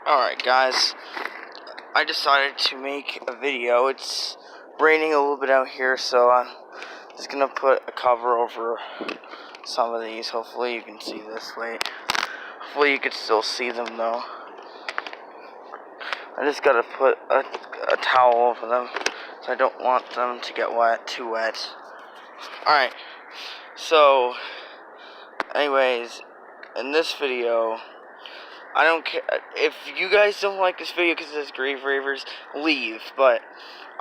Alright guys, I decided to make a video. It's raining a little bit out here, so I'm just gonna put a cover over some of these. Hopefully you can see this. Wait. Hopefully you can still see them though. I just gotta put a towel over them, so I don't want them to get too wet. Alright, so anyways, in this video, I don't care if you guys don't like this video because it's Grave Ravers, leave. But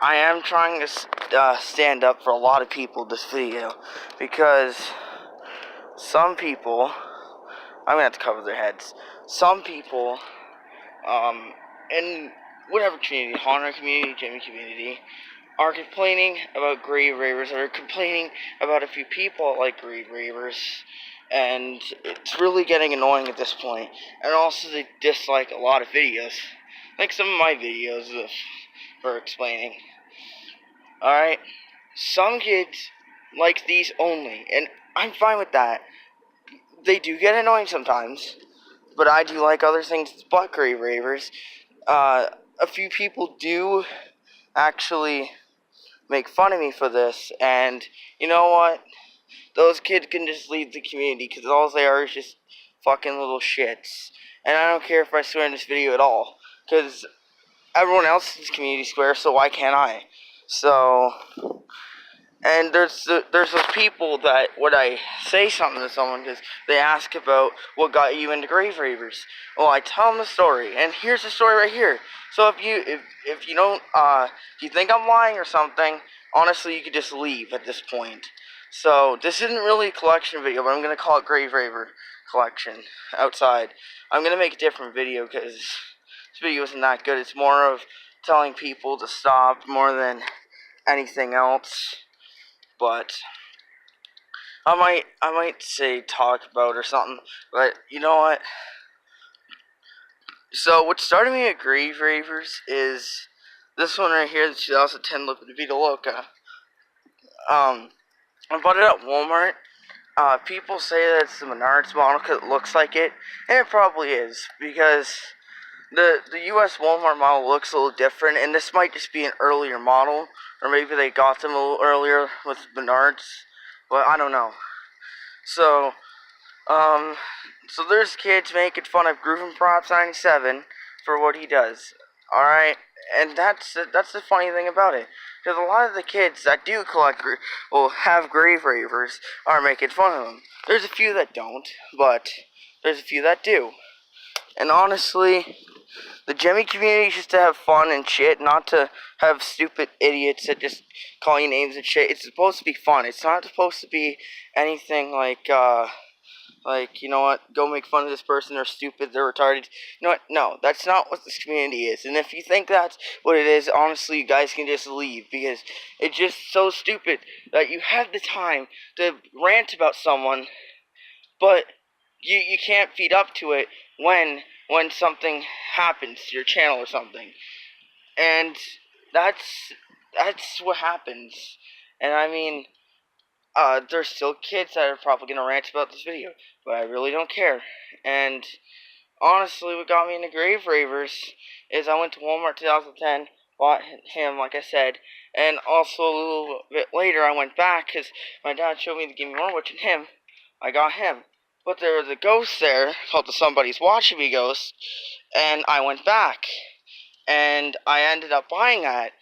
I am trying to stand up for a lot of people this video, because some people, I'm gonna have to cover their heads. Some people, in whatever community, Honor community, Jimmy community, are complaining about Grave Ravers, or complaining about a few people like Grave Ravers. And it's really getting annoying at this point. And also they dislike a lot of videos. Like some of my videos for explaining. Alright? Some kids like these only. And I'm fine with that. They do get annoying sometimes. But I do like other things but Grave Ravers. A few people do actually make fun of me for this. And you know what? Those kids can just leave the community, because all they are is just fucking little shits. And I don't care if I swear in this video at all, because everyone else in this community swears, so why can't I? So, and there's those people that when I say something to someone, because they ask about what got you into Grave Ravers, well, I tell them the story, and here's the story right here. So if you don't if you think I'm lying or something, honestly, you could just leave at this point. So, this isn't really a collection video, but I'm going to call it Grave Raver Collection outside. I'm going to make a different video, because this video isn't that good. It's more of telling people to stop more than anything else. But I might say talk about or something, but you know what? So, what started me at Grave Ravers is this one right here, the 2010 Liquid Vita Loca. I bought it at Walmart. People say that it's the Menards model because it looks like it, and it probably is, because the US Walmart model looks a little different, and this might just be an earlier model, or maybe they got them a little earlier with Menards, but I don't know. So, so there's kids making fun of Groovin Props 97 for what he does, alright? And that's the funny thing about it. Because a lot of the kids that do collect, have Grave Ravers, are making fun of them. There's a few that don't, but there's a few that do. And honestly, the Jimmy community is just to have fun and shit, not to have stupid idiots that just call you names and shit. It's supposed to be fun. It's not supposed to be anything like, you know what, go make fun of this person, they're stupid, they're retarded. You know what, no, that's not what this community is. And if you think that's what it is, honestly, you guys can just leave, because it's just so stupid that you have the time to rant about someone, but you can't feed up to it when something happens to your channel or something. And that's what happens. And I mean, there's still kids that are probably going to rant about this video, but I really don't care. And honestly, what got me into Grave Ravers is I went to Walmart 2010, bought him, like I said, and also a little bit later I went back because my dad showed me the Game & Watch, and him, I got him. But there was a ghost there called the Somebody's Watching Me Ghost, and I went back, and I ended up buying that,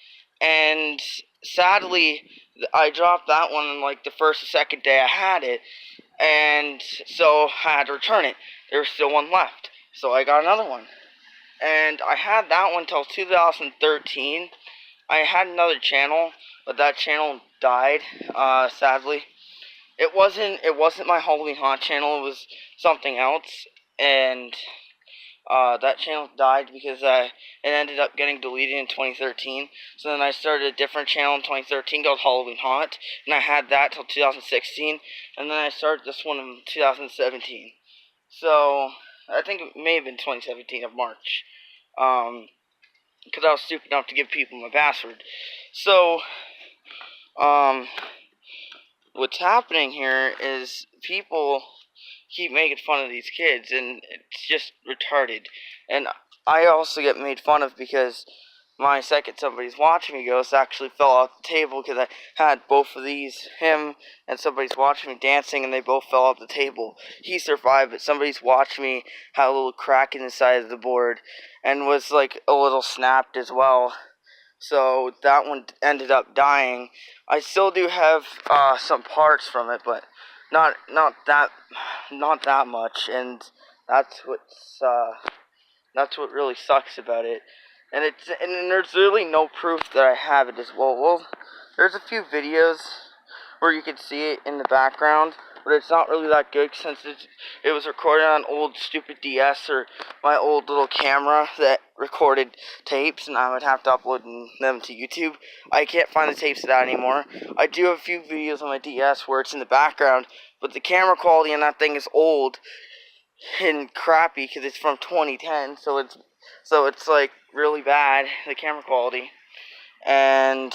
and sadly, I dropped that one on like the first or second day I had it, and so I had to return it. There was still one left, so I got another one, and I had that one till 2013. I had another channel, but that channel died, sadly. It wasn't my Halloween Haunt channel, it was something else, and that channel died because it ended up getting deleted in 2013. So then I started a different channel in 2013 called Halloween Haunt, and I had that till 2016, and then I started this one in 2017. So I think it may have been 2017 of March, because I was stupid enough to give people my password. So what's happening here is people keep making fun of these kids, and it's just retarded. And I also get made fun of because my second Somebody's Watching Me ghost actually fell off the table because I had both of these, him and Somebody's Watching Me dancing, and they both fell off the table. He survived, but Somebody's Watching Me had a little crack in the side of the board and was like a little snapped as well. So that one ended up dying. I still do have some parts from it, but not that much, and that's what really sucks about it. And there's really no proof that I have it as well. Well, there's a few videos where you can see it in the background, but it's not really that good since it was recorded on old stupid DS or my old little camera that recorded tapes, and I would have to upload them to YouTube. I can't find the tapes of that anymore. I do have a few videos on my DS where it's in the background, but the camera quality on that thing is old and crappy because it's from 2010, so it's like really bad, the camera quality, and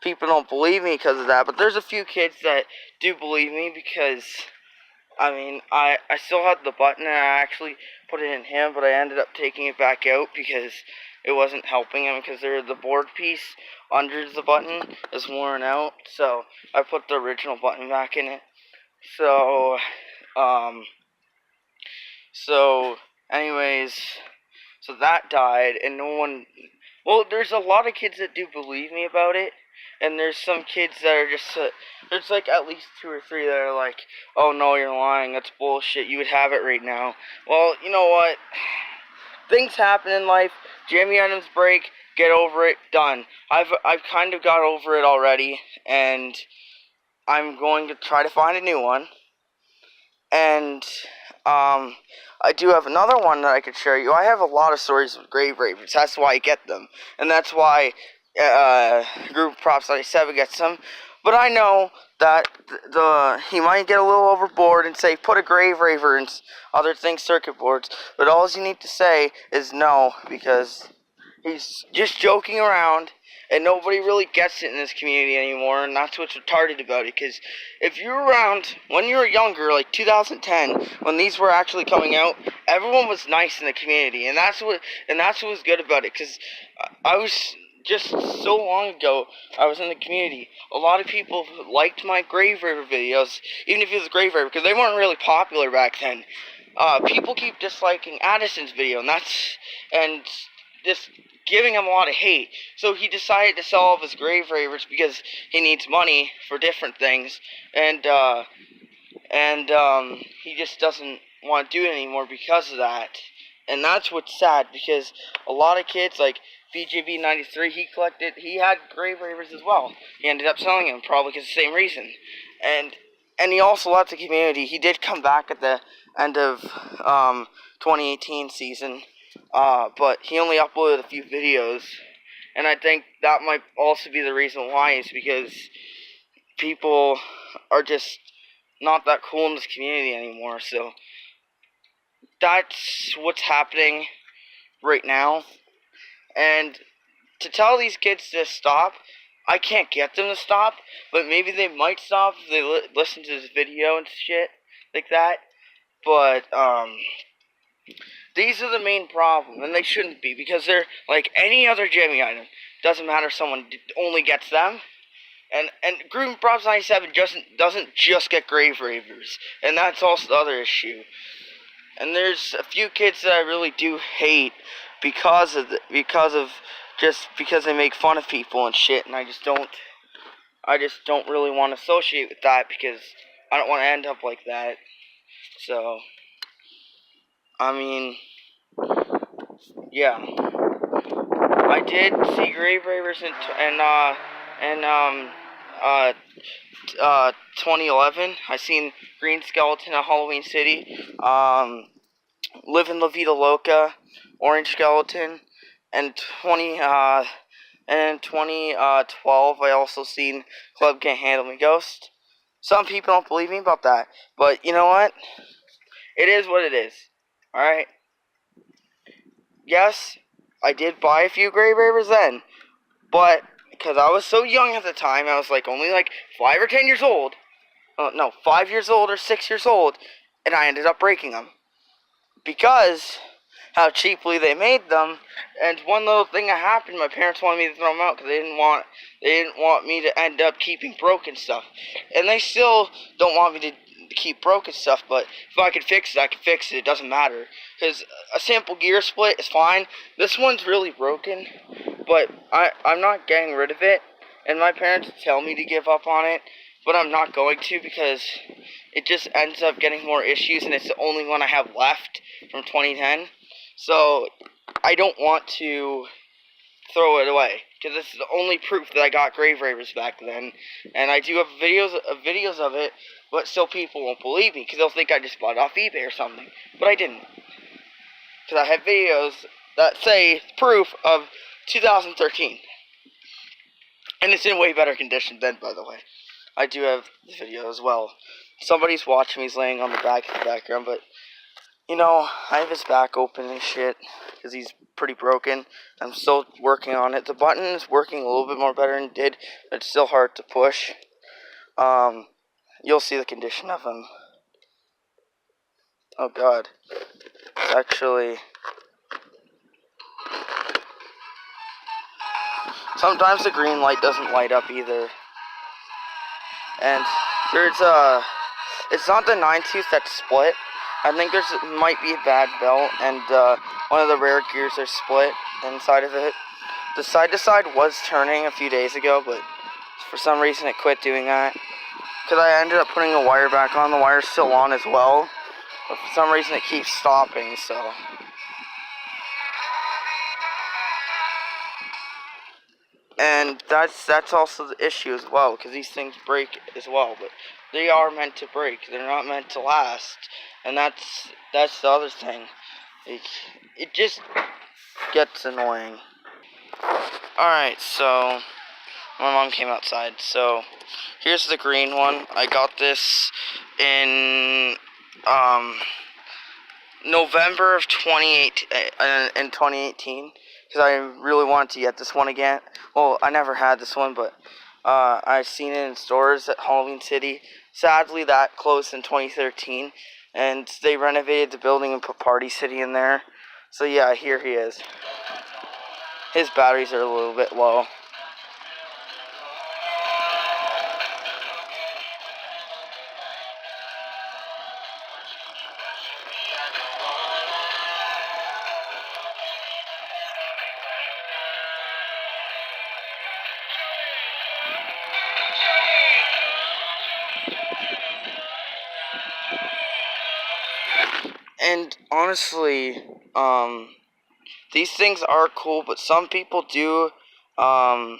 people don't believe me because of that. But there's a few kids that do believe me because I mean I still had the button and I actually put it in him, but I ended up taking it back out because it wasn't helping him because the board piece under the button is worn out, so I put the original button back in it. So anyways, so that died, and no one. Well, there's a lot of kids that do believe me about it, and there's some kids that are just. There's like at least 2 or 3 that are like, "Oh no, you're lying. That's bullshit. You would have it right now." Well, you know what? Things happen in life. Jamie Adams break. Get over it. Done. I've kind of got over it already, and I'm going to try to find a new one. And I do have another one that I could share you. I have a lot of stories of grave ravers. That's why I get them, and that's why Group Props 97 gets them. But I know that he might get a little overboard and say put a grave raver and other things circuit boards. But all you need to say is no, because he's just joking around, and nobody really gets it in this community anymore, and that's what's retarded about it, because if you were around when you were younger, like 2010, when these were actually coming out, everyone was nice in the community, and that's what was good about it, because I was just so long ago, I was in the community. A lot of people liked my Grave Raver videos, even if it was a Grave Raver, because they weren't really popular back then. People keep disliking Addison's video, and just giving him a lot of hate. So he decided to sell all of his grave ravers because he needs money for different things, and he just doesn't want to do it anymore because of that. And that's what's sad, because a lot of kids like VJB93, he had grave ravers as well. He ended up selling them probably because of the same reason. And he also left the community. He did come back at the end of 2018 season. But he only uploaded a few videos, and I think that might also be the reason why, is because people are just not that cool in this community anymore. So that's what's happening right now. And to tell these kids to stop, I can't get them to stop, but maybe they might stop if they listen to this video and shit like that. But these are the main problem, and they shouldn't be, because they're like any other Jimmy item. Doesn't matter if someone only gets them. And Group Props 97 doesn't just get grave ravers, and that's also the other issue. And there's a few kids that I really do hate because they make fun of people and shit, and I just don't really want to associate with that, because I don't want to end up like that. So I mean, yeah, I did see grave ravers in 2011. I seen Green Skeleton at Halloween City, Live in La Vida Loca, Orange Skeleton, and 2012 I also seen Club Can't Handle Me Ghost. Some people don't believe me about that, but you know what? It is what it is. Alright? Yes, I did buy a few grave ravers then, but because I was so young at the time, I was like only like 5 or 10 years old. No, 5 years old or 6 years old, and I ended up breaking them. Because how cheaply they made them. And one little thing that happened, my parents wanted me to throw them out because they didn't want me to end up keeping broken stuff. And they still don't want me to keep broken stuff, but if I could fix it, I could fix it. It doesn't matter, because a simple gear split is fine. This one's really broken, but I'm not getting rid of it. And my parents tell me to give up on it, but I'm not going to, because it just ends up getting more issues, and it's the only one I have left from 2010. So I don't want to throw it away, because it's the only proof that I got Grave Ravers back then. And I do have videos of it, but still people won't believe me, because they'll think I just bought it off eBay or something. But I didn't, because I have videos that say proof of 2013. And it's in way better condition then, by the way. I do have the video as well. Somebody's watching me. He's laying on the back in the background, but you know, I have his back open and shit because he's pretty broken. I'm still working on it. The button is working a little bit more better than it did, but it's still hard to push. You'll see the condition of him. Oh god. It's actually... Sometimes the green light doesn't light up either. And there's it's not the 9-tooth that's split. I think might be a bad belt, and one of the rare gears are split inside of it. The side-to-side was turning a few days ago, but for some reason it quit doing that. Because I ended up putting the wire back on. The wire's still on as well, but for some reason it keeps stopping, so... And that's also the issue as well, because these things break as well, but they are meant to break. They're not meant to last, and that's the other thing. It just gets annoying. Alright, so my mom came outside. So here's the green one. I got this in November of 2018, because I really wanted to get this one again. Well, I never had this one, but I've seen it in stores at Halloween City. Sadly, that closed in 2013, and they renovated the building and put Party City in there. So yeah, here he is. His batteries are a little bit low. And honestly, these things are cool, but some people do act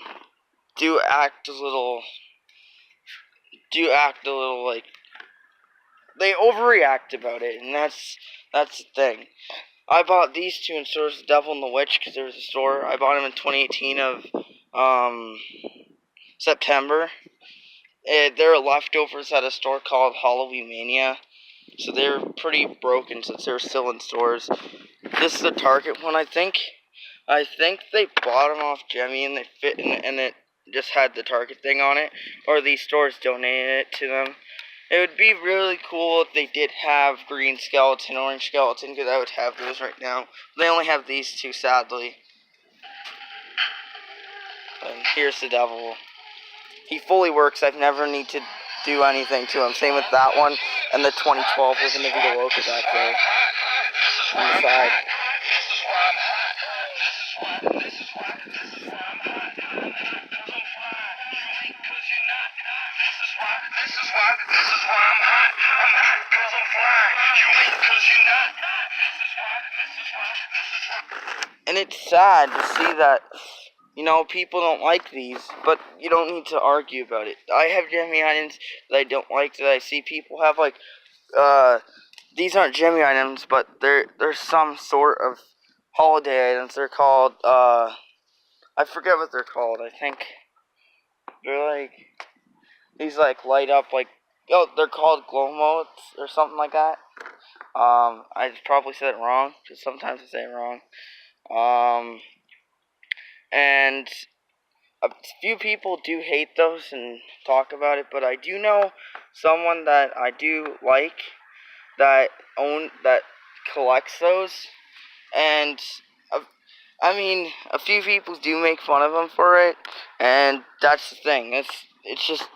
a little like they overreact about it, and that's the thing. I bought these two in stores, The Devil and the Witch, because there was a store. I bought them in 2018 of September. They're leftovers at a store called Halloween Mania. So they're pretty broken since they're still in stores. This is the Target one, I think. I think they bought them off Jemmy and they fit and it just had the Target thing on it. Or these stores donated it to them. It would be really cool if they did have green skeleton, orange skeleton, because I would have those right now. They only have these two, sadly. And here's the Devil. He fully works. I've never need to do anything to him. Same with that one and the 2012 with Vita Loca back there on the side. And it's sad to see that, you know, people don't like these, but you don't need to argue about it. I have Jimmy items that I don't like, that I see people have, like, these aren't Jimmy items, but they're some sort of holiday items. They're called, I forget what they're called. I think they're like, these, like, light up, like, oh, they're called glow motes or something like that. I probably said it wrong, because sometimes I say it wrong. And a few people do hate those and talk about it, but I do know someone that I do like that collects those, And I mean, a few people do make fun of him for it, and that's the thing. It's just,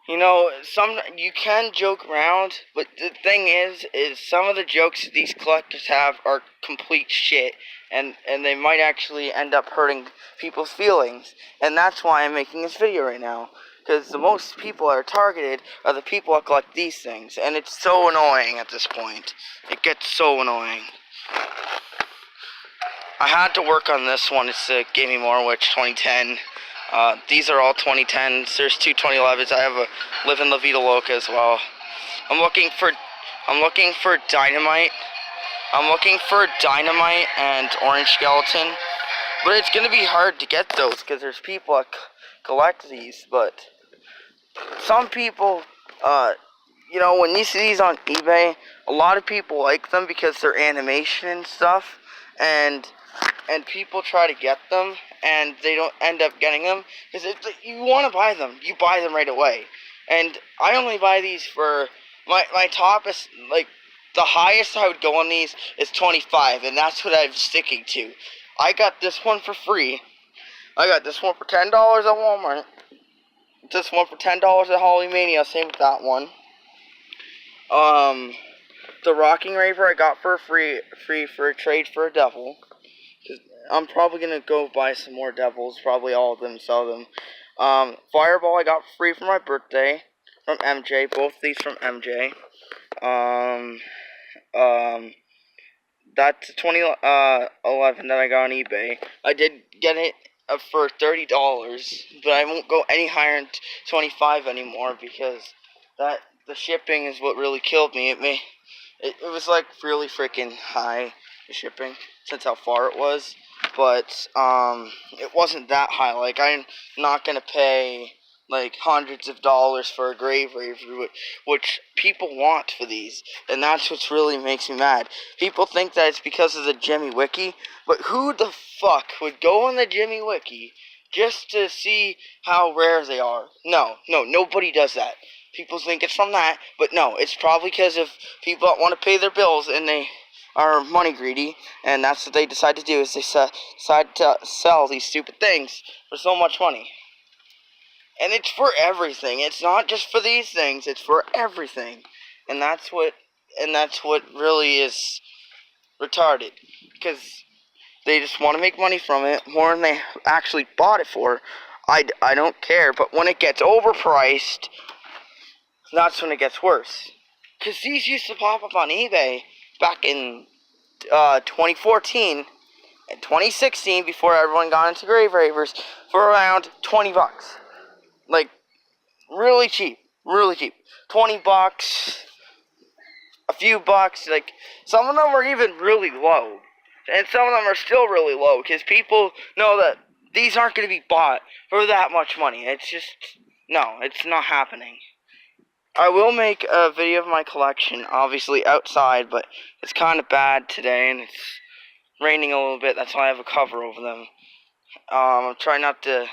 you can joke around, but the thing is some of the jokes that these collectors have are complete shit, and they might actually end up hurting people's feelings, and that's why I'm making this video right now. Because the most people that are targeted are the people that collect these things, and it's so annoying at this point. It gets so annoying. I had to work on this one. It's a Gaming Morwich 2010. These are all 2010s. There's two 2011s. I have a Living La Vida Loca as well. I'm looking for Dynamite. I'm looking for Dynamite and Orange Skeleton. But it's gonna be hard to get those because there's people that collect these. But some people, when you see these on eBay, a lot of people like them because they're animation and stuff, and people try to get them, and they don't end up getting them because you want to buy them, you buy them right away. And I only buy these for my top is like the highest I would go on these is 25, and that's what I'm sticking to. I got this one for free. I got this one for $10 at Walmart. This one for $10 at Holly Mania. Same with that one. The Rocking Raver I got for free for a trade for a devil. I'm probably gonna go buy some more devils. Probably all of them, sell them. Fireball I got for free for my birthday from MJ. Both these from MJ. That's 2011 that I got on eBay. I did get it for $30, but I won't go any higher than 25 anymore because the shipping is what really killed me. It was like really freaking high, the shipping, since how far it was. But it wasn't that high. Like, I'm not gonna pay like hundreds of dollars for a Grave Raver, which people want for these, and that's what really makes me mad. People think that it's because of the Jimmy Wiki, but who the fuck would go on the Jimmy Wiki just to see how rare they are? No, nobody does that. People think it's from that, but no, it's probably because of people that want to pay their bills and they are money greedy, and that's what they decide to do, is they decide to sell these stupid things for so much money. And it's for everything. It's not just for these things, it's for everything. And that's what really is retarded, because they just want to make money from it more than they actually bought it for. I don't care, but when it gets overpriced, that's when it gets worse. Because these used to pop up on eBay back in 2014 and 2016, before everyone got into Grave Ravers, for around $20. Like, really cheap. 20 bucks, a few bucks. Like, some of them are even really low, and some of them are still really low, because people know that these aren't going to be bought for that much money. It's just, no, it's not happening. I will make a video of my collection, obviously outside, but it's kind of bad today, and it's raining a little bit. That's why I have a cover over them. I'm trying not to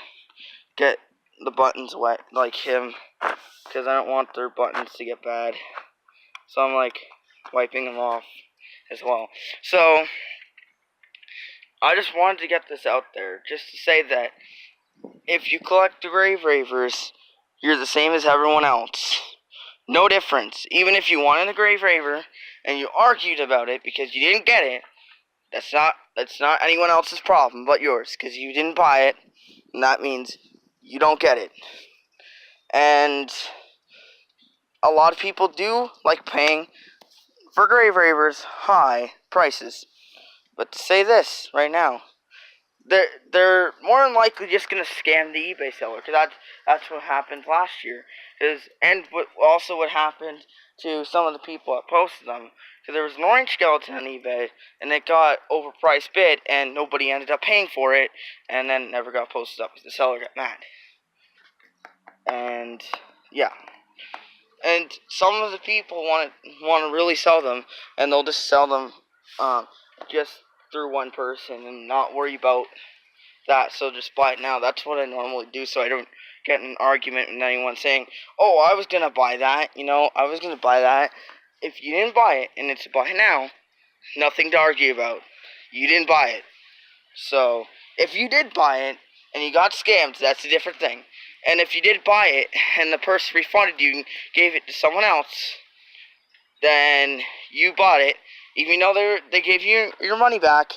get the buttons wet like him, because I don't want their buttons to get bad. So I'm like wiping them off as well. So I just wanted to get this out there, just to say that if you collect the Grave Ravers, you're the same as everyone else. No difference. Even if you wanted a Grave Raver and you argued about it because you didn't get it, that's not anyone else's problem but yours, because you didn't buy it, and that means you don't get it. And a lot of people do like paying for Grave Ravers high prices. But to say this right now, they're more than likely just gonna scam the eBay seller, because that's what happened last year. And what happened to some of the people that posted them. Because there was an Orange Skeleton on eBay, and it got overpriced bid, and nobody ended up paying for it, and then never got posted up because the seller got mad. And yeah. And some of the people want to really sell them, and they'll just sell them just through one person and not worry about that. So just buy it now. That's what I normally do, so I don't get in an argument with anyone saying, "Oh, I was gonna buy that." I was gonna buy that. If you didn't buy it and it's a buy now, nothing to argue about. You didn't buy it. So, if you did buy it and you got scammed, that's a different thing. And if you did buy it and the person refunded you and gave it to someone else, then you bought it. Even though they gave you your money back,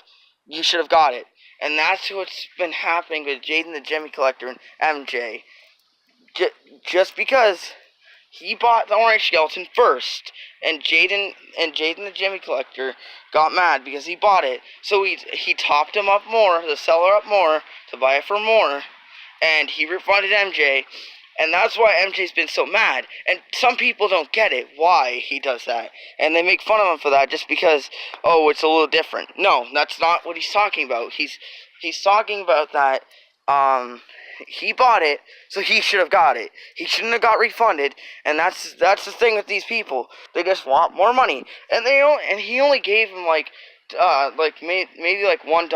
you should have got it. And that's what's been happening with Jaden the Jimmy Collector and MJ. Just because he bought the orange skeleton first, and Jaden the Jimmy Collector got mad because he bought it. So he topped him up more, the seller up more, to buy it for more, and he refunded MJ, and that's why MJ's been so mad. And some people don't get it, why he does that, and they make fun of him for that just because, oh, it's a little different. No, that's not what he's talking about. He's talking about that, he bought it, so he should have got it. He shouldn't have got refunded, and that's the thing with these people. They just want more money, and he only gave him maybe like $1